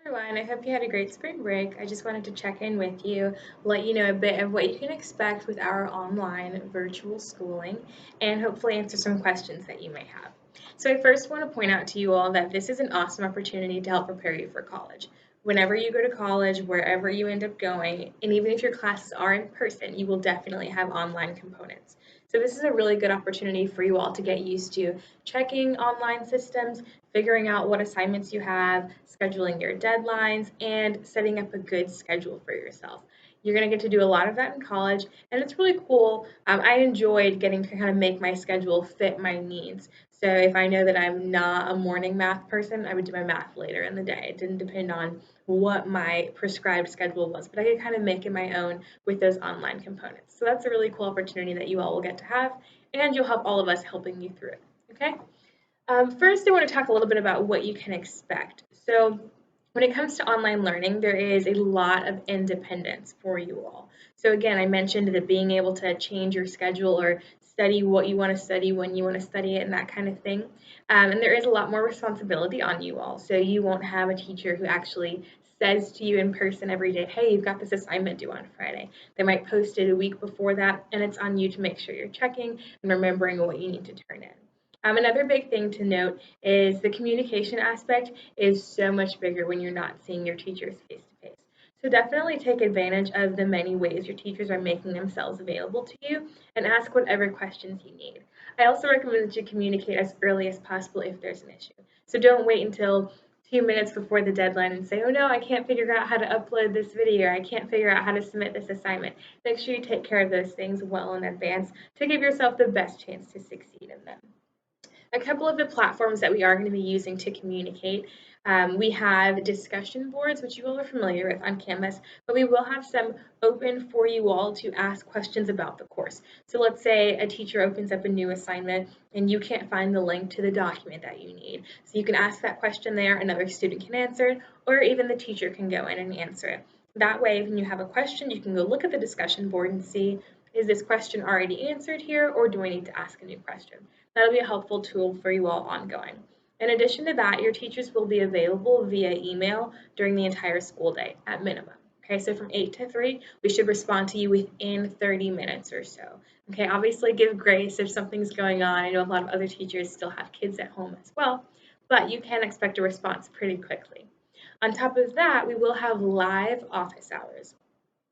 Everyone, I hope you had a great spring break. I just wanted to check in with you, let you know a bit of what you can expect with our online virtual schooling, and hopefully answer some questions that you may have. So, I first want to point out to you all that this is an awesome opportunity to help prepare you for college. Whenever you go to college, wherever you end up going, and even if your classes are in person, you will definitely have online components. So, this is a really good opportunity for you all to get used to checking online systems, figuring out what assignments you have, scheduling your deadlines, and setting up a good schedule for yourself. You're going to get to do a lot of that in college, and it's really cool. I enjoyed getting to kind of make my schedule fit my needs. So if I know that I'm not a morning math person, I would do my math later in the day. It didn't depend on what my prescribed schedule was, but I could kind of make it my own with those online components. So that's a really cool opportunity that you all will get to have, and you'll have all of us helping you through it. Okay? First, I want to talk a little bit about what you can expect. So, when it comes to online learning, there is a lot of independence for you all. So, again, I mentioned that being able to change your schedule or study what you want to study when you want to study it and that kind of thing. And there is a lot more responsibility on you all. So, you won't have a teacher who actually says to you in person every day, hey, you've got this assignment due on Friday. They might post it a week before that, and it's on you to make sure you're checking and remembering what you need to turn in. Another big thing to note is the communication aspect is so much bigger when you're not seeing your teachers face to face. So definitely take advantage of the many ways your teachers are making themselves available to you and ask whatever questions you need. I also recommend that you communicate as early as possible if there's an issue. So don't wait until 2 minutes before the deadline and say, oh no, I can't figure out how to upload this video, I can't figure out how to submit this assignment. Make sure you take care of those things well in advance to give yourself the best chance to succeed in them. A couple of the platforms that we are going to be using to communicate. We have discussion boards, which you all are familiar with on Canvas, but we will have some open for you all to ask questions about the course. So let's say a teacher opens up a new assignment and you can't find the link to the document that you need. So you can ask that question there, another student can answer it, or even the teacher can go in and answer it. That way, when you have a question, you can go look at the discussion board and see, is this question already answered here, or do I need to ask a new question? That'll be a helpful tool for you all ongoing. In addition to that, your teachers will be available via email during the entire school day at minimum. Okay, so from 8 to 3, we should respond to you within 30 minutes or so. Okay, obviously give grace if something's going on. I know a lot of other teachers still have kids at home as well, but you can expect a response pretty quickly. On top of that, we will have live office hours.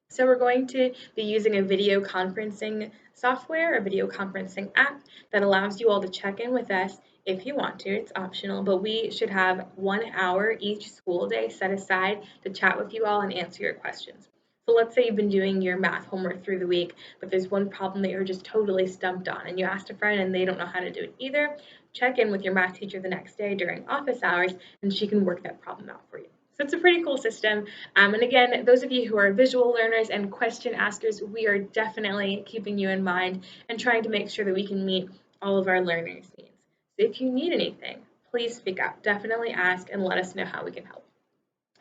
So we're going to be using a video conferencing software, a video conferencing app that allows you all to check in with us if you want to. It's optional, but we should have 1 hour each school day set aside to chat with you all and answer your questions. So let's say you've been doing your math homework through the week, but there's one problem that you're just totally stumped on, and you asked a friend and they don't know how to do it either. Check in with your math teacher the next day during office hours, and she can work that problem out for you. So it's a pretty cool system. And again, those of you who are visual learners and question askers, we are definitely keeping you in mind and trying to make sure that we can meet all of our learners' needs. So if you need anything, please speak up. Definitely ask and let us know how we can help.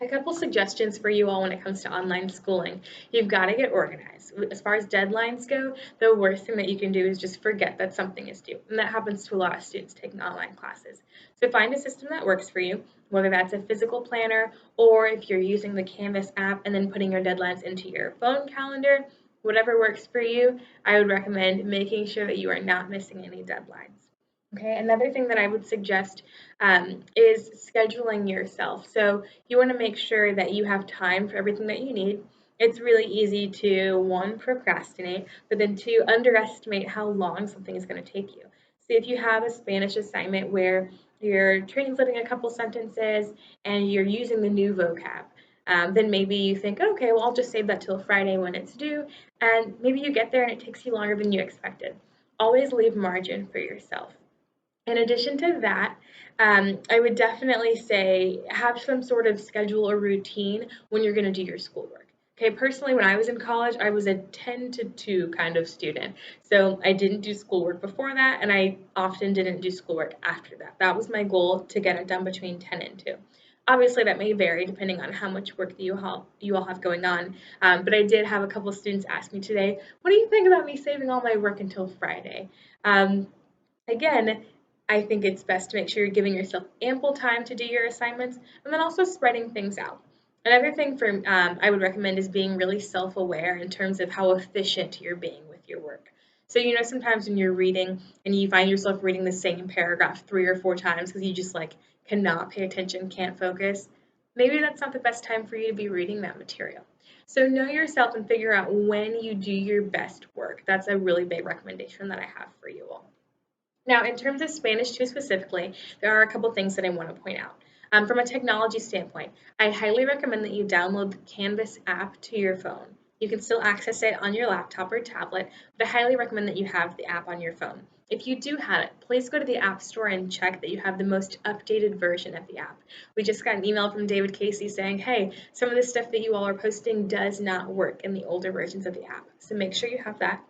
A couple suggestions for you all when it comes to online schooling. You've got to get organized. As far as deadlines go, the worst thing that you can do is just forget that something is due. And that happens to a lot of students taking online classes. So find a system that works for you, whether that's a physical planner or if you're using the Canvas app and then putting your deadlines into your phone calendar, whatever works for you, I would recommend making sure that you are not missing any deadlines. Okay, another thing that I would suggest is scheduling yourself. So you want to make sure that you have time for everything that you need. It's really easy to, one, procrastinate, but then two, underestimate how long something is going to take you. So if you have a Spanish assignment where you're translating a couple sentences and you're using the new vocab, then maybe you think, okay, well, I'll just save that till Friday when it's due. And maybe you get there and it takes you longer than you expected. Always leave margin for yourself. In addition to that, I would definitely say have some sort of schedule or routine when you're going to do your schoolwork. Okay, personally, when I was in college, I was a 10 to 2 kind of student. So I didn't do schoolwork before that, and I often didn't do schoolwork after that. That was my goal, to get it done between 10 and 2. Obviously, that may vary depending on how much work that you all have going on. But I did have a couple students ask me today, what do you think about me saving all my work until Friday? Again, I think it's best to make sure you're giving yourself ample time to do your assignments and then also spreading things out. Another thing I would recommend is being really self-aware in terms of how efficient you're being with your work. So, sometimes when you're reading and you find yourself reading the same paragraph 3 or 4 times because you just like cannot pay attention, can't focus, maybe that's not the best time for you to be reading that material. So know yourself and figure out when you do your best work. That's a really big recommendation that I have for you all. Now, in terms of Spanish 2 specifically, there are a couple things that I want to point out. From a technology standpoint, I highly recommend that you download the Canvas app to your phone. You can still access it on your laptop or tablet, but I highly recommend that you have the app on your phone. If you do have it, please go to the App Store and check that you have the most updated version of the app. We just got an email from David Casey saying, hey, some of the stuff that you all are posting does not work in the older versions of the app. So make sure you have that.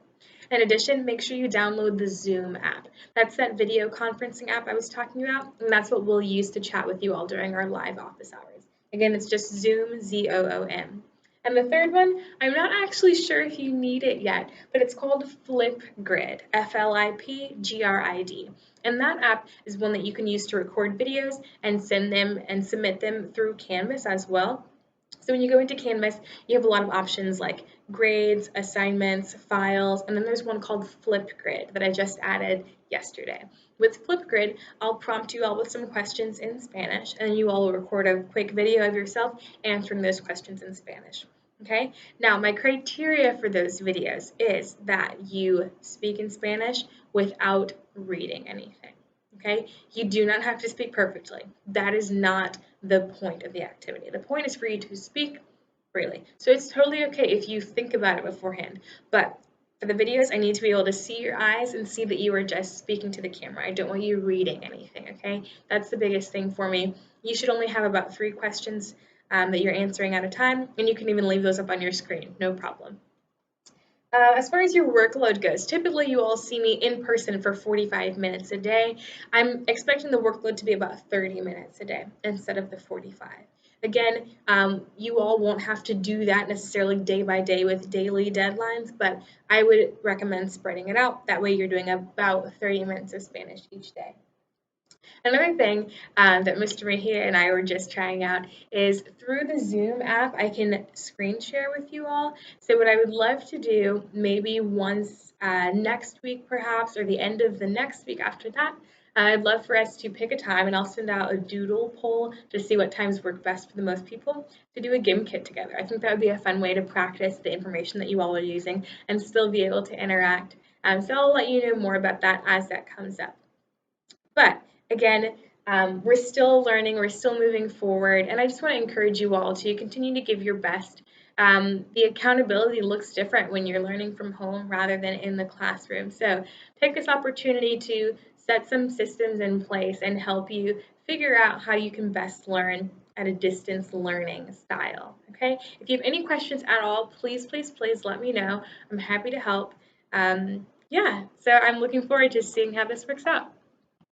In addition, make sure you download the Zoom app. That's that video conferencing app I was talking about, and that's what we'll use to chat with you all during our live office hours. Again, it's just Zoom, Zoom. And the third one, I'm not actually sure if you need it yet, but it's called Flipgrid, Flipgrid. And that app is one that you can use to record videos and send them and submit them through Canvas as well. So when you go into Canvas, you have a lot of options like grades, assignments, files, and then there's one called Flipgrid that I just added yesterday. With Flipgrid, I'll prompt you all with some questions in Spanish, and you all will record a quick video of yourself answering those questions in Spanish. Okay, now my criteria for those videos is that you speak in Spanish without reading anything. Okay, you do not have to speak perfectly. That is not the point of the activity. The point is for you to speak freely. So it's totally okay if you think about it beforehand. But for the videos, I need to be able to see your eyes and see that you are just speaking to the camera. I don't want you reading anything, okay? That's the biggest thing for me. You should only have about 3 questions that you're answering at a time, and you can even leave those up on your screen, no problem. As far as your workload goes, typically you all see me in person for 45 minutes a day. I'm expecting the workload to be about 30 minutes a day instead of the 45. Again, you all won't have to do that necessarily day by day with daily deadlines, but I would recommend spreading it out. That way you're doing about 30 minutes of Spanish each day. Another thing that Mr. Mejia and I were just trying out is through the Zoom app, I can screen share with you all. So what I would love to do, maybe once next week perhaps, or the end of the next week after that, I'd love for us to pick a time, and I'll send out a doodle poll to see what times work best for the most people to do a GimKit together. I think that would be a fun way to practice the information that you all are using and still be able to interact. So I'll let you know more about that as that comes up. But again, we're still learning, we're still moving forward, and I just want to encourage you all to continue to give your best. The accountability looks different when you're learning from home rather than in the classroom. So take this opportunity to set some systems in place and help you figure out how you can best learn at a distance learning style. Okay, if you have any questions at all, please, please, please let me know. I'm happy to help. Yeah, so I'm looking forward to seeing how this works out.